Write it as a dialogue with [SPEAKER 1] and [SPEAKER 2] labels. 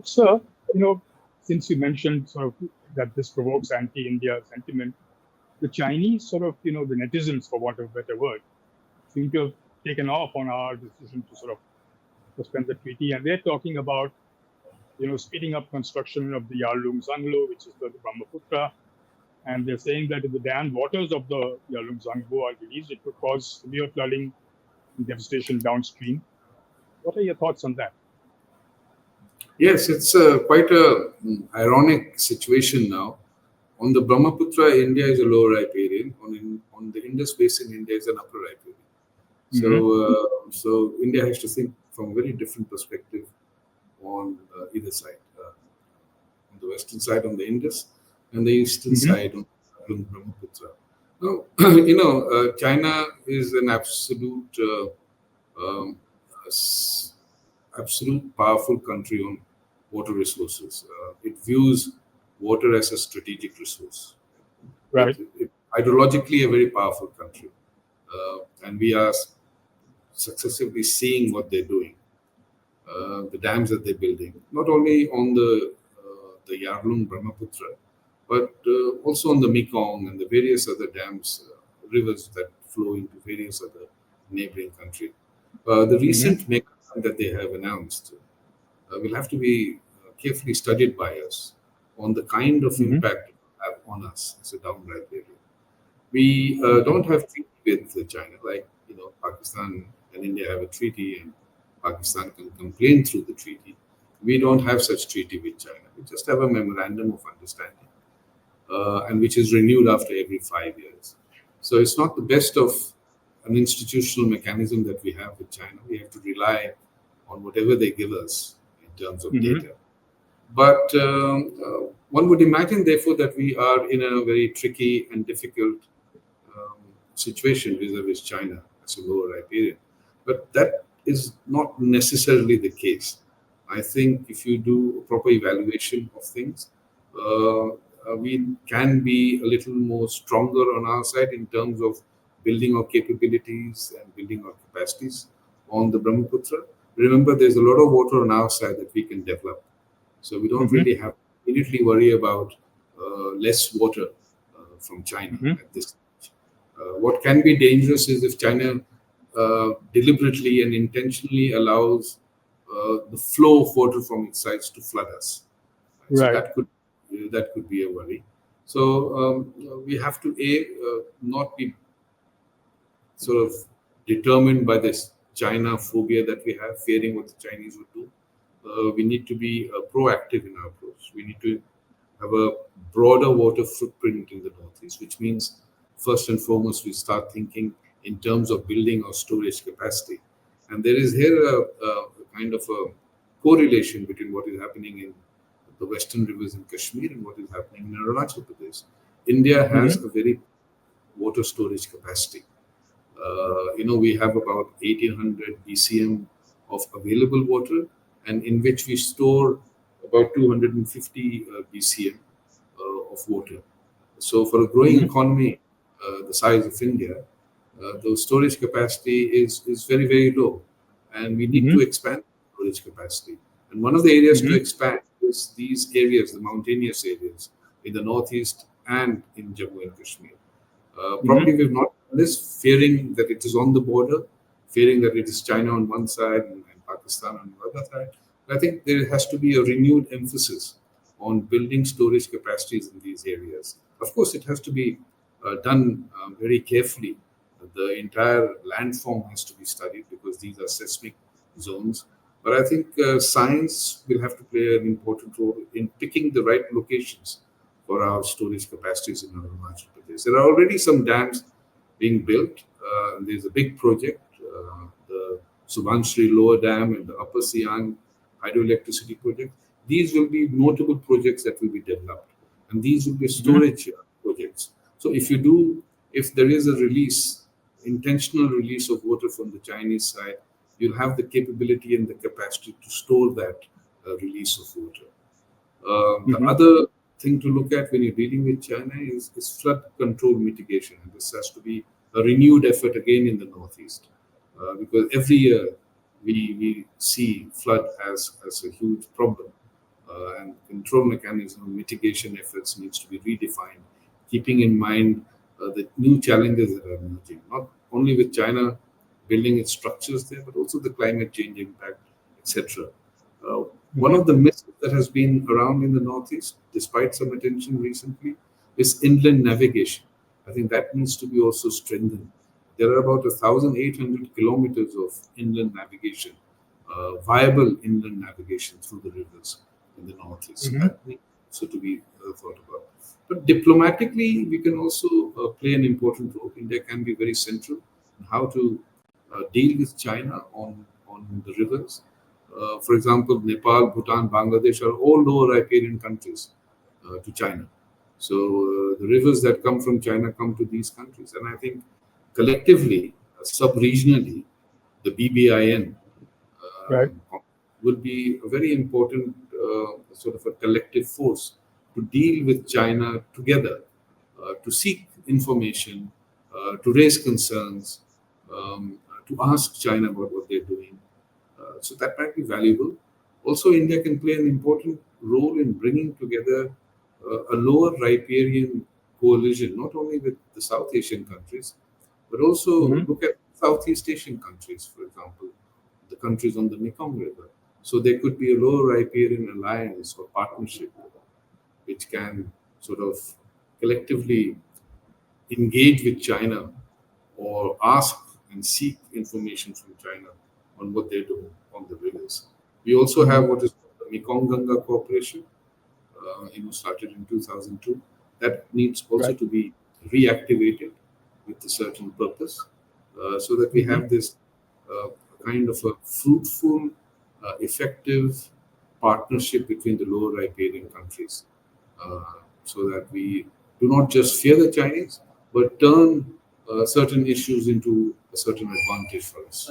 [SPEAKER 1] So, you know, since you mentioned sort of that this provokes anti-India sentiment, the Chinese sort of, the netizens, for want of a better word, seem to have taken off on our decision to sort of suspend the treaty. And they're talking about, speeding up construction of the Yarlung Zanglo, which is the Brahmaputra. And they're saying that if the dam waters of the Yarlung Zangbo are released, it could cause severe flooding and devastation downstream. What are your thoughts on that?
[SPEAKER 2] Yes, it's quite a ironic situation now. On the Brahmaputra, India is a lower riparian. On the Indus Basin, India is an upper riparian. So,
[SPEAKER 1] Mm-hmm.
[SPEAKER 2] so India has to think from a very different perspective on either side. On the western side, on the Indus, and the eastern
[SPEAKER 1] Mm-hmm.
[SPEAKER 2] side on Brahmaputra. Now, China is an um, s- absolute powerful country on water resources. It views water as a strategic resource.
[SPEAKER 1] Right.
[SPEAKER 2] It ideologically a very powerful country, and we are successively seeing what they're doing, the dams that they're building, not only on the Yarlung Brahmaputra, but also on the Mekong and the various other dams, rivers that flow into various other neighboring countries. The
[SPEAKER 1] Mm-hmm.
[SPEAKER 2] recent mega dam that they have announced will have to be carefully studied by us on the kind of
[SPEAKER 1] Mm-hmm.
[SPEAKER 2] impact it will have on us as a downright area. We
[SPEAKER 1] Okay.
[SPEAKER 2] don't have treaty with China, like Pakistan and India have a treaty, and Pakistan can complain through the treaty. We don't have such treaty with China. We just have a memorandum of understanding, and which is renewed after every 5 years. So it's not the best of an institutional mechanism that we have with China. We have to rely on whatever they give us in terms of
[SPEAKER 1] Mm-hmm.
[SPEAKER 2] data. But one would imagine, therefore, that we are in a very tricky and difficult um, situation vis-a-vis China as a lower riparian. But that is not necessarily the case. I think if you do a proper evaluation of things, we can be a little more stronger on our side in terms of building our capabilities and building our capacities on the Brahmaputra. Remember, there's a lot of water on our side that we can develop. So we don't
[SPEAKER 1] Mm-hmm.
[SPEAKER 2] really have to immediately worry about less water from China
[SPEAKER 1] Mm-hmm.
[SPEAKER 2] at this stage. What can be dangerous is if China deliberately and intentionally allows the flow of water from its sides to flood us. Right? So
[SPEAKER 1] Right.
[SPEAKER 2] that could be a worry. So we have to not be sort of determined by this China phobia that we have, fearing what the Chinese would do. We need to be proactive in our approach. We need to have a broader water footprint in the Northeast, which means first and foremost we start thinking in terms of building our storage capacity. And there is here a kind of a correlation between what is happening in the western rivers in Kashmir and what is happening in Arunachal Pradesh. India has
[SPEAKER 1] Mm-hmm.
[SPEAKER 2] a very water storage capacity. We have about 1800 BCM of available water, and in which we store about 250 BCM of water. So, for a growing
[SPEAKER 1] Mm-hmm.
[SPEAKER 2] economy the size of India, the storage capacity is very, very low, and we need
[SPEAKER 1] Mm-hmm.
[SPEAKER 2] to expand storage capacity. And one of the areas to
[SPEAKER 1] Mm-hmm.
[SPEAKER 2] expand is these areas, the mountainous areas in the northeast and in Jammu and Kashmir.
[SPEAKER 1] Mm-hmm.
[SPEAKER 2] Probably we've not done this, fearing that it is on the border, fearing that it is China on one side and Pakistan on the other side. But I think there has to be a renewed emphasis on building storage capacities in these areas. Of course, it has to be done very carefully. The entire landform has to be studied because these are seismic zones. But I think science will have to play an important role in picking the right locations for our storage capacities in Arunachal Pradesh. There are already some dams being built. There's a big project, the Subanshree Lower Dam and the Upper Siang hydroelectricity project. These will be notable projects that will be developed, and these will be
[SPEAKER 1] Mm-hmm.
[SPEAKER 2] storage projects. So if there is a release, intentional release of water from the Chinese side, you'll have the capability and the capacity to store that release of water. The
[SPEAKER 1] Mm-hmm.
[SPEAKER 2] other thing to look at when you're dealing with China is flood control mitigation. And this has to be a renewed effort again in the Northeast, because every year we see flood as a huge problem. control mechanism, mitigation efforts needs to be redefined, keeping in mind the new challenges that are emerging, not only with China building its structures there, but also the climate change impact, etc. Uh, One
[SPEAKER 1] Mm-hmm.
[SPEAKER 2] of the myths that has been around in the Northeast, despite some attention recently, is inland navigation. I think that needs to be also strengthened. There are about 1,800 kilometers of inland navigation, viable inland navigation through the rivers in the Northeast. So
[SPEAKER 1] Mm-hmm.
[SPEAKER 2] that needs also to be thought about. But diplomatically, we can also play an important role. India can be very central in how to deal with China on the rivers. For example, Nepal, Bhutan, Bangladesh are all lower riparian countries to China. So the rivers that come from China come to these countries. And I think collectively, sub-regionally, the BBIN
[SPEAKER 1] Right.
[SPEAKER 2] will be a very important sort of a collective force to deal with China together, to seek information, to raise concerns, to ask China about what they're doing. So that might be valuable. Also, India can play an important role in bringing together a lower riparian coalition, not only with the South Asian countries, but also
[SPEAKER 1] Mm-hmm.
[SPEAKER 2] look at Southeast Asian countries, for example, the countries on the Mekong River. So there could be a lower riparian alliance or partnership which can sort of collectively engage with China or ask and seek information from China on what they're doing on the rivers. We also have
[SPEAKER 1] Mm-hmm.
[SPEAKER 2] what is called the Mekong Ganga Corporation, started in 2002. That needs also
[SPEAKER 1] Right.
[SPEAKER 2] to be reactivated with a certain purpose, so that we
[SPEAKER 1] Mm-hmm.
[SPEAKER 2] have this kind of a fruitful, effective partnership between the lower riparian countries, so that we do not just fear the Chinese, but turn certain issues into a certain advantage for us.